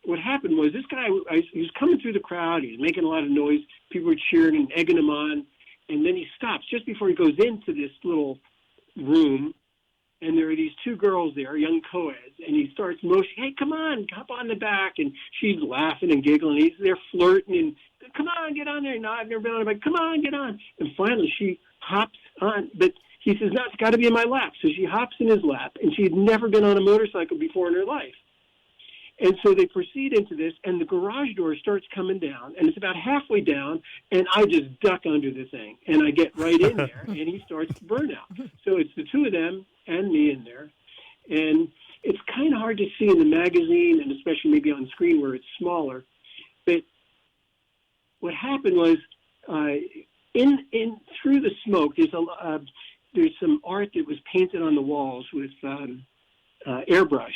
what happened was this guy, he was coming through the crowd. He was making a lot of noise. People were cheering and egging him on. And then he stops just before he goes into this little room. And there are these two girls there, young co-eds, and he starts motioning, hey, come on, hop on the back. And she's laughing and giggling. He's there flirting and, come on, get on there. No, I've never been on a bike. Come on, get on. And finally she hops on. But he says, no, it's got to be in my lap. So she hops in his lap, and she had never been on a motorcycle before in her life. And so they proceed into this, and the garage door starts coming down, and it's about halfway down, and I just duck under the thing, and I get right in there, and he starts to burn out. So it's the two of them and me in there, and it's kind of hard to see in the magazine, and especially maybe on screen where it's smaller. But what happened was, in through the smoke, there's some art that was painted on the walls with airbrush,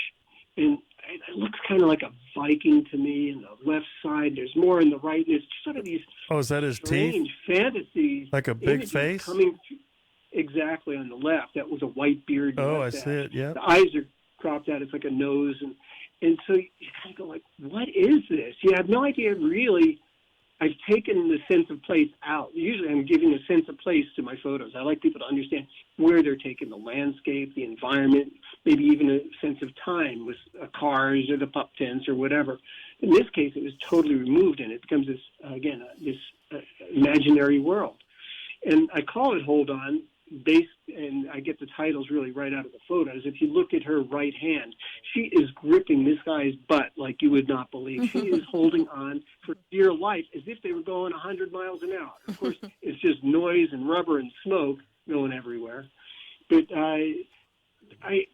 and it looks kind of like a Viking to me. In the left side, there's more in the right. There's sort of these is that his strange teeth? Fantasies, like a big face coming exactly on the left. That was a white beard. Oh, I see it. Yeah, the eyes are cropped out. It's like a nose, and so you kind of go like, what is this? You have no idea really. I've taken the sense of place out. Usually I'm giving a sense of place to my photos. I like people to understand where they're taking the landscape, the environment, maybe even a sense of time with cars or the pup tents or whatever. In this case, it was totally removed, and it becomes this, again, this imaginary world. And I call it Hold On, based, and I get the titles really right out of the photos. If you look at her right hand, she is gripping this guy's butt like you would not believe. She is holding on for dear life as if they were going 100 miles an hour. Of course, it's just noise and rubber and smoke going everywhere. But it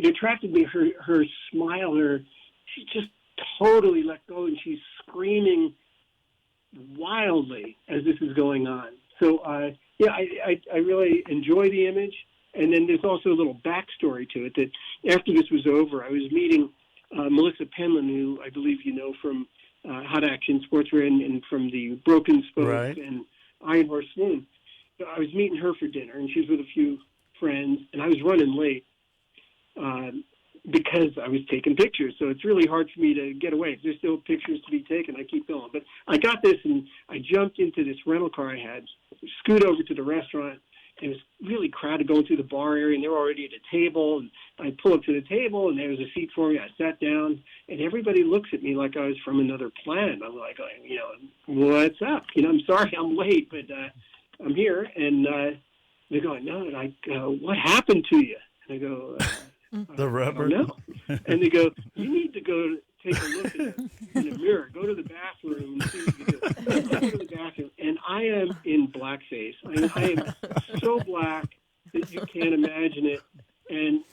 attracted me, her smile, she just totally let go, and she's screaming wildly as this is going on. So, I really enjoy the image. And then there's also a little backstory to it, that after this was over, I was meeting Melissa Penland, who I believe you know from Hot Action Sportswear and from the Broken Spokes and Iron Horse Saloon. So I was meeting her for dinner, and she was with a few friends, and I was running late because I was taking pictures. So it's really hard for me to get away. If there's still pictures to be taken, I keep going. But I got this, and I jumped into this rental car I had, scoot over to the restaurant. It was really crowded going through the bar area, and they were already at a table. And I pull up to the table, and there was a seat for me. I sat down, and everybody looks at me like I was from another planet. I'm like, what's up? I'm sorry I'm late, but I'm here. And they're going, no. Like, what happened to you? And I go, the rubber. No. And they go, you need to go take a look in the mirror. Go to the bathroom and see what you do. I go to the bathroom, and I am in blackface. I am so black that you can't imagine it. And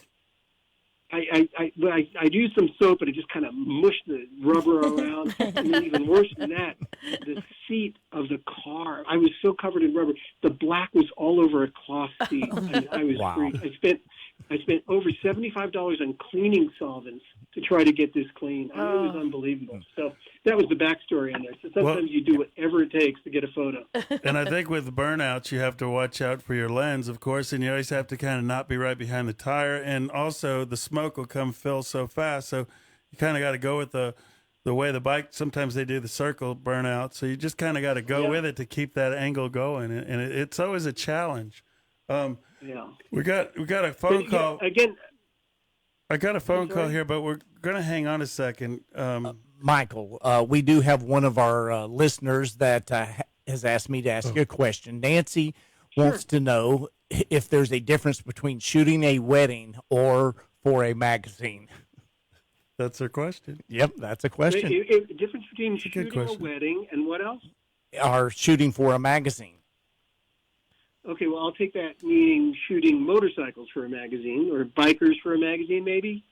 I I'd used some soap, but it just kind of mushed the rubber around. And then even worse than that, the seat of the car, I was so covered in rubber. The black was all over a cloth seat. I was freaked. I spent over $75 on cleaning solvents to try to get this clean. I mean, it was unbelievable. So that was the backstory on there. So sometimes you do whatever it takes to get a photo. And I think with burnouts, you have to watch out for your lens, of course, and you always have to kind of not be right behind the tire. And also, the smoke will come fill so fast. So you kind of got to go with the way the bike, sometimes they do the circle burnout. So you just kind of got to go with it to keep that angle going. And it's always a challenge. We got a phone call. Again, I got a phone call here, but we're going to hang on a second. Michael, we do have one of our listeners that has asked me to ask you a question. Nancy wants to know if there's a difference between shooting a wedding or for a magazine. That's her question. Yep, that's a question. The difference between shooting a wedding and what else? Or shooting for a magazine. Okay, well, I'll take that meaning shooting motorcycles for a magazine or bikers for a magazine, maybe.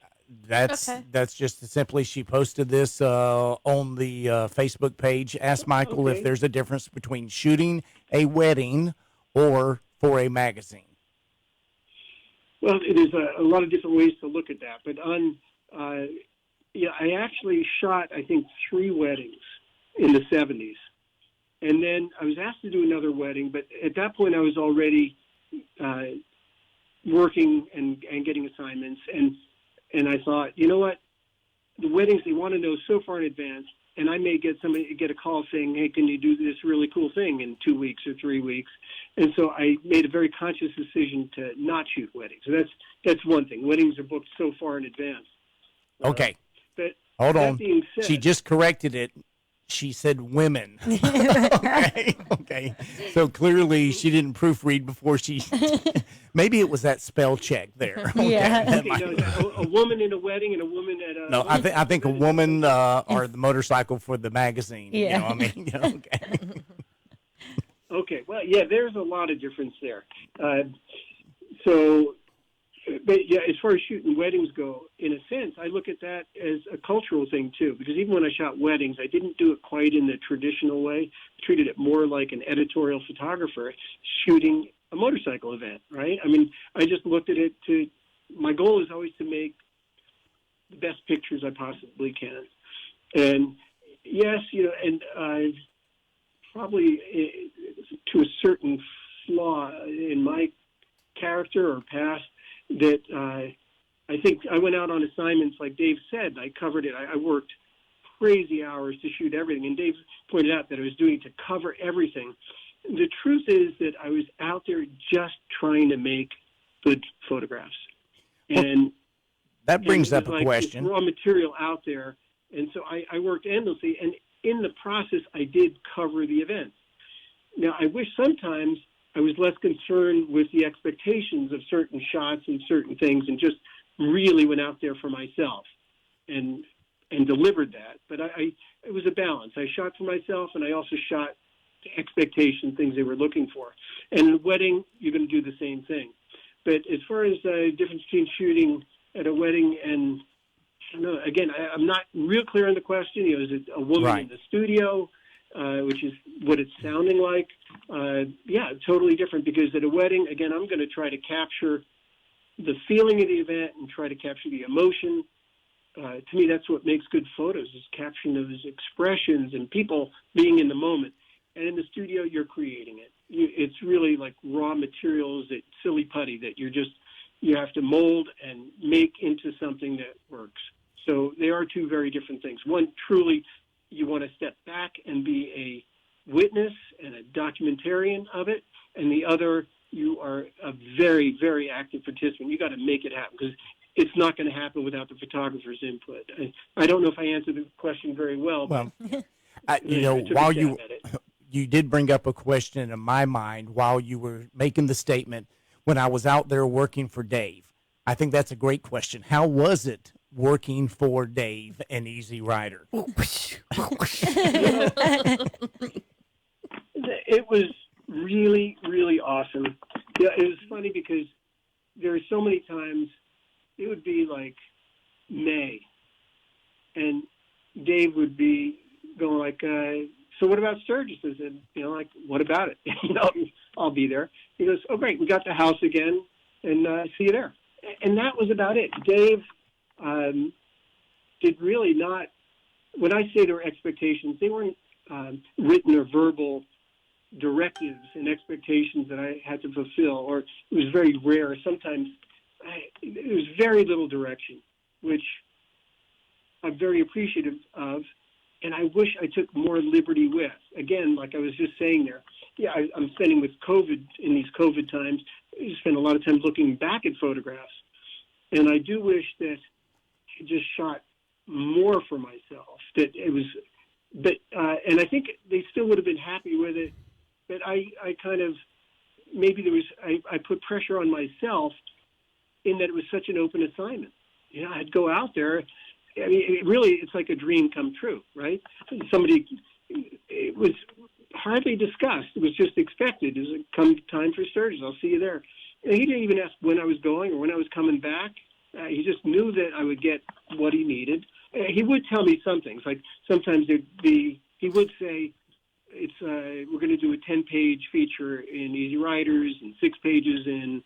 That's just simply she posted this on the Facebook page. Ask Michael if there's a difference between shooting a wedding or for a magazine. Well, there's a lot of different ways to look at that. But I actually shot, I think, 3 weddings in the 70s. And then I was asked to do another wedding, but at that point I was already working and getting assignments. And I thought, you know what? The weddings, they want to know so far in advance. And I may get a call saying, hey, can you do this really cool thing in 2 weeks or 3 weeks? And so I made a very conscious decision to not shoot weddings. So that's one thing. Weddings are booked so far in advance. Okay. But hold that on. being said, she just corrected it. She said women. Okay. So clearly she didn't proofread before she. Maybe it was that spell check there. Yeah. A woman in a wedding and a woman at a. No, I think a woman or the motorcycle for the magazine. Yeah. You know what I mean? Okay. Okay. Well, yeah, there's a lot of difference there. But yeah, as far as shooting weddings go, in a sense, I look at that as a cultural thing too, because even when I shot weddings, I didn't do it quite in the traditional way. I treated it more like an editorial photographer shooting a motorcycle event, right? I mean, I just looked at it my goal is always to make the best pictures I possibly can. And yes, and I've probably to a certain flaw in my character or past, that I think I went out on assignments like Dave said. I covered it. I worked crazy hours to shoot everything. And Dave pointed out that I was doing it to cover everything. The truth is that I was out there just trying to make good photographs. And that brings up a question. Raw material out there. And so I worked endlessly. And in the process, I did cover the events. Now, I wish sometimes I was less concerned with the expectations of certain shots and certain things and just really went out there for myself and delivered that. But it was a balance. I shot for myself and I also shot to expectation, things they were looking for. And in a wedding, you're going to do the same thing. But as far as the difference between shooting at a wedding and, I don't know, again, I'm not real clear on the question. Is it a woman in the studio? Which is what it's sounding like. Yeah, totally different because at a wedding, again, I'm going to try to capture the feeling of the event and try to capture the emotion. To me, that's what makes good photos is capturing those expressions and people being in the moment. And in the studio, you're creating it. It's really like raw materials, that silly putty that you have to mold and make into something that works. So they are two very different things. One, truly, you want to step back and be a witness and a documentarian of it. And the other, you are a very, very active participant. You got to make it happen because it's not going to happen without the photographer's input. I don't know if I answered the question very well. Well, while you did bring up a question in my mind while you were making the statement, when I was out there working for Dave, I think that's a great question. How was it working for Dave and Easy Rider? It was really, really awesome. Yeah, it was funny because there are so many times it would be like May, and Dave would be going like, so what about Sturgis? I said, like, what about it? I'll be there. He goes, oh, great, we got the house again, and see you there. And that was about it. Dave did really not, when I say there were expectations, they weren't written or verbal directives and expectations that I had to fulfill, or it was very rare. Sometimes it was very little direction, which I'm very appreciative of, and I wish I took more liberty with. Again, like I was just saying there, I'm spending with COVID in these COVID times, I spend a lot of time looking back at photographs, and I do wish that I just shot more for myself. That it was, and I think they still would have been happy with it. But I kind of, maybe there was, I put pressure on myself in that it was such an open assignment. I'd go out there. I mean, it's like a dream come true, right? It was hardly discussed. It was just expected. It was come time for Sturgis. I'll see you there. And he didn't even ask when I was going or when I was coming back. He just knew that I would get what he needed. He would tell me some things. Like sometimes he would say, we're going to do a 10-page feature in Easy Riders and 6 pages in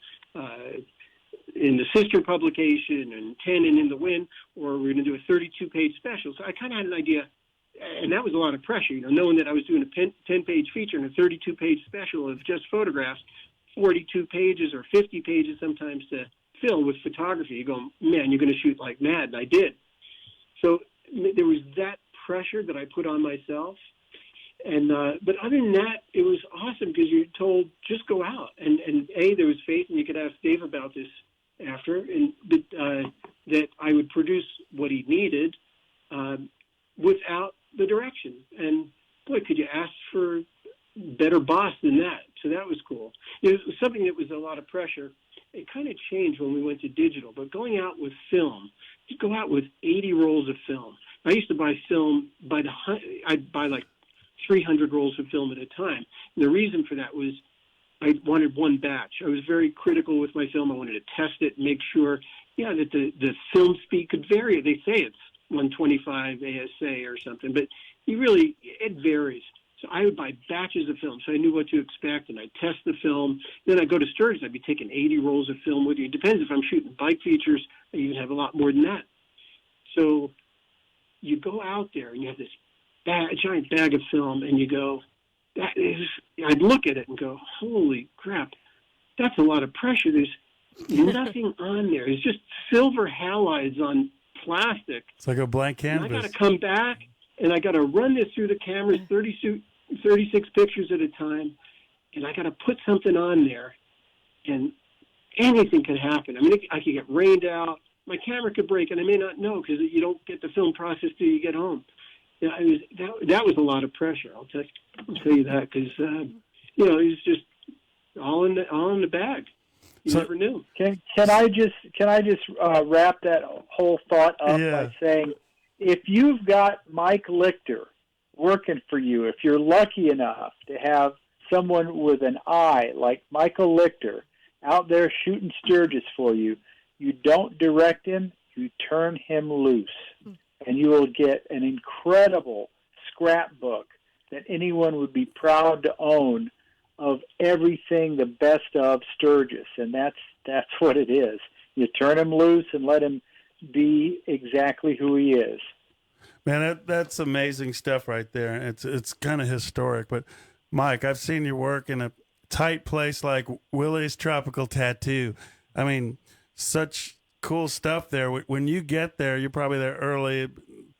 the sister publication and 10 in the Wind, or we're going to do a 32-page special. So I kind of had an idea, and that was a lot of pressure, knowing that I was doing a 10-page feature and a 32-page special of just photographs, 42 pages or 50 pages sometimes to fill with photography. You go, man, you're going to shoot like mad, and I did. So there was that pressure that I put on myself. And but other than that, it was awesome because you're told just go out, and there was faith, and you could ask Dave about this after, and that I would produce what he needed without the direction. And boy, could you ask for better boss than that? So that was cool. It was something that was a lot of pressure. It kind of changed when we went to digital, but going out with film, you go out with 80 rolls of film. I used to buy film I'd buy like 300 rolls of film at a time. And the reason for that was I wanted one batch. I was very critical with my film. I wanted to test it, make sure, that the film speed could vary. They say it's 125 ASA or something, but it varies. So I would buy batches of film, so I knew what to expect, and I'd test the film. Then I'd go to Sturgis. I'd be taking 80 rolls of film with you. It depends. If I'm shooting bike features, I even have a lot more than that. So you go out there, and you have this giant bag of film, and you go, I'd look at it and go, holy crap, that's a lot of pressure. There's nothing on there. It's just silver halides on plastic. It's like a blank canvas. And I got to come back, and I got to run this through the cameras, 36 pictures at a time, and I got to put something on there, and anything can happen. I mean, I could get rained out. My camera could break, and I may not know because you don't get the film processed till you get home. That was a lot of pressure. I'll tell you that because it was just all in the bag. You never knew. Can I just wrap that whole thought up by saying, if you've got Mike Lichter working for you, if you're lucky enough to have someone with an eye like Michael Lichter out there shooting Sturgis for you, you don't direct him, you turn him loose. And you will get an incredible scrapbook that anyone would be proud to own of everything the best of Sturgis. And that's what it is. You turn him loose and let him be exactly who he is. Man, that's amazing stuff right there. It's kind of historic. But, Mike, I've seen your work in a tight place like Willie's Tropical Tattoo. I mean, such cool stuff there. When you get there, you're probably there early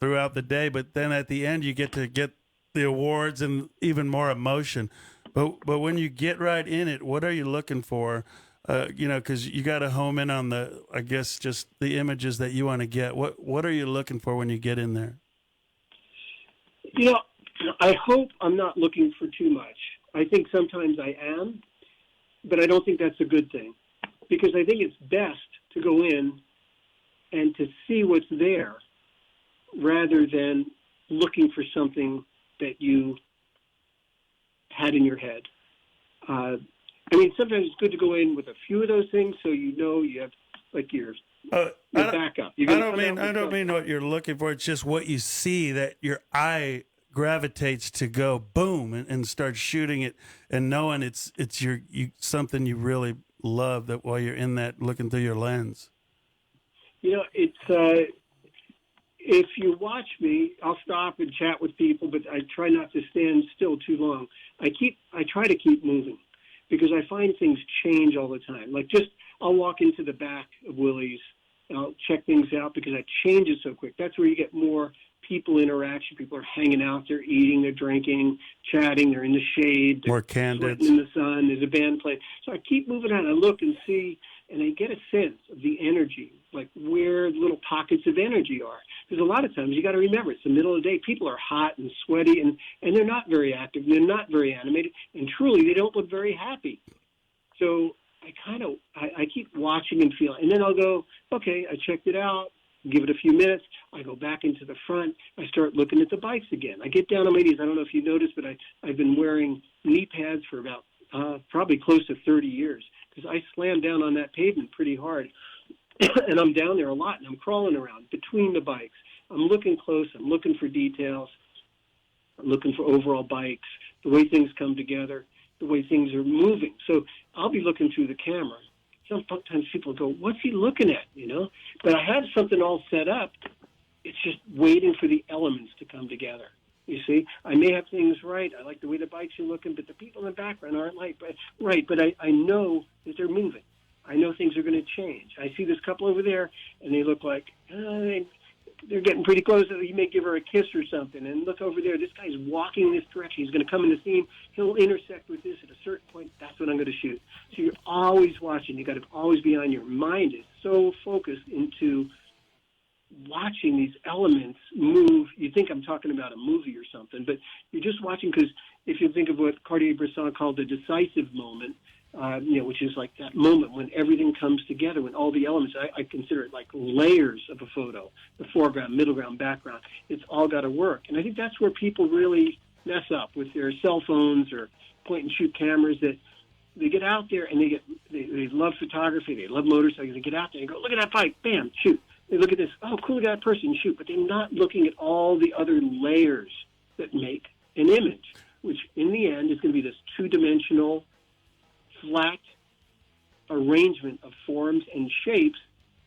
throughout the day, but then at the end you get to get the awards and even more emotion. But when you get right in it, what are you looking for? Because you got to home in on just the images that you want to get. What are you looking for when you get in there? I hope I'm not looking for too much. I think sometimes I am, but I don't think that's a good thing because I think it's best to go in and to see what's there rather than looking for something that you had in your head. Sometimes it's good to go in with a few of those things so you have like your the backup. I don't mean what you're looking for. It's just what you see that your eye gravitates to go boom and start shooting it and knowing it's something you really love that while you're in that looking through your lens. It's if you watch me, I'll stop and chat with people, but I try not to stand still too long. I try to keep moving because I find things change all the time. Like I'll walk into the back of Willie's and I'll check things out because it changes so quick. That's where you get more people interaction. People are hanging out, they're eating, they're drinking, chatting, they're in the shade, they're more candid in the sun, there's a band playing. So I keep moving on. I look and see, and I get a sense of the energy, like where little pockets of energy are. Because a lot of times you got to remember, it's the middle of the day. People are hot and sweaty, and they're not very active, and they're not very animated, and truly they don't look very happy. So I keep watching and feeling, and then I'll go, okay, I checked it out. Give it a few minutes. I go back into the front. I start looking at the bikes again. I get down on my knees. I don't know if you noticed, but I've been wearing knee pads for about probably close to 30 years because I slammed down on that pavement pretty hard. And I'm down there a lot, and I'm crawling around between the bikes. I'm looking close. I'm looking for details. I'm looking for overall bikes, the way things come together, the way things are moving. So I'll be looking through the camera. Sometimes people go, what's he looking at, But I have something all set up. It's just waiting for the elements to come together. You see, I may have things right. I like the way the bikes are looking, but the people in the background aren't right. But I know that they're moving. I know things are going to change. I see this couple over there, and they look like they're getting pretty close. You may give her a kiss or something. And look over there. This guy's walking in this direction. He's going to come in the scene. He'll intersect with this at a certain point. That's what I'm going to shoot. So you're always watching. You got to always be on. Your mind is so focused into watching these elements move. You think I'm talking about a movie or something, but you're just watching because if you think of what Cartier-Bresson called the decisive moment, which is like that moment when everything comes together, when all the elements, I consider it like layers of a photo, the foreground, middle ground, background. It's all got to work. And I think that's where people really mess up with their cell phones or point-and-shoot cameras, that they get out there and they love photography, they love motorcycles, they get out there and go, look at that bike, bam, shoot. They look at this, oh, cool, look at that person, shoot. But they're not looking at all the other layers that make an image, which in the end is going to be this two-dimensional, flat arrangement of forms and shapes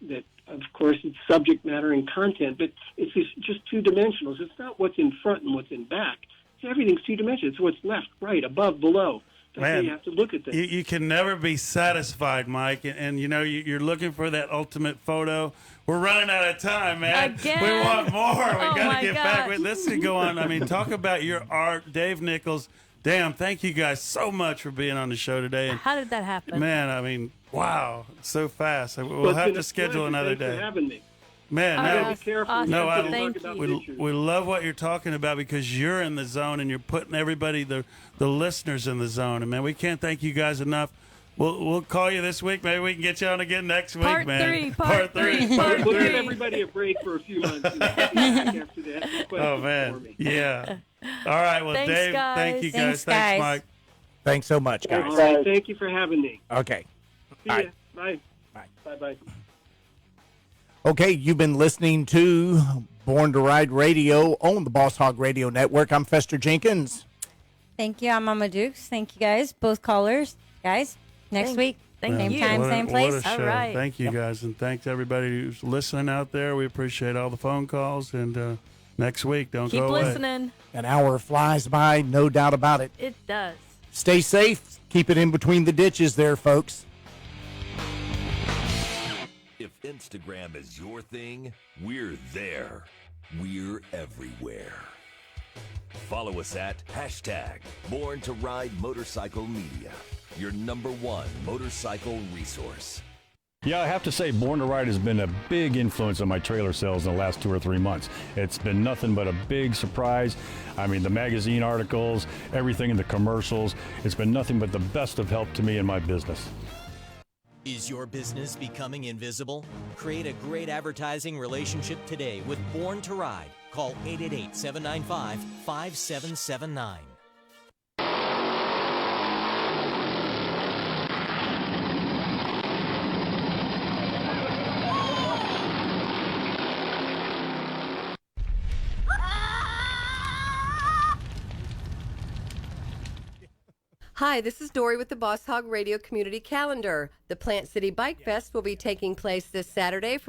that, of course, it's subject matter and content, but it's just two-dimensional. It's not what's in front and what's in back. Everything's two-dimensional. It's what's left, right, above, below. That's how you have to look at things. You can never be satisfied, Mike, and you're looking for that ultimate photo. We're running out of time, man. Again? We want more. We got to get back. gosh. This could go on. I mean, talk about your art, Dave Nichols. Damn, thank you guys so much for being on the show today. And how did that happen? Man, I mean, wow, so fast. We'll have to schedule another day. Thanks for having me. Man, be careful. Awesome. Thank you. We love what you're talking about because you're in the zone and you're putting everybody, the listeners in the zone. And, man, we can't thank you guys enough. We'll call you this week. Maybe we can get you on again next week, Part man. three. We'll give everybody a break for a few months. After that. Oh, man. Yeah. All right. Well, Thanks, Dave, guys. thank you guys. Thanks, Thanks, guys. Mike. Thanks so much, guys. All right. Thank you for having me. Okay. See Bye. ya. Bye. Bye. Bye-bye. Okay, you've been listening to Born to Ride Radio on the Boss Hogg Radio Network. I'm Fester Jenkins. Thank you. I'm Mama Dukes. Thank you, guys. Both callers. Guys, next week. Thank same you. time, same place. What a show. All right. Thank you, guys. And thanks to everybody who's listening out there. We appreciate all the phone calls. And next week, don't Keep go away. listening. An hour flies by, no doubt about it. It does. Stay safe. Keep it in between the ditches there, folks. If Instagram is your thing, we're there. We're everywhere. Follow us at #Born to Ride Motorcycle Media, your #1 motorcycle resource. Yeah, I have to say Born to Ride has been a big influence on my trailer sales in the last 2 or 3 months. It's been nothing but a big surprise. I mean, the magazine articles, everything in the commercials, it's been nothing but the best of help to me in my business. Is your business becoming invisible? Create a great advertising relationship today with Born to Ride. Call 888-795-5779. Hi, this is Dory with the Boss Hogg Radio Community Calendar. The Plant City Bike Fest will be taking place this Saturday from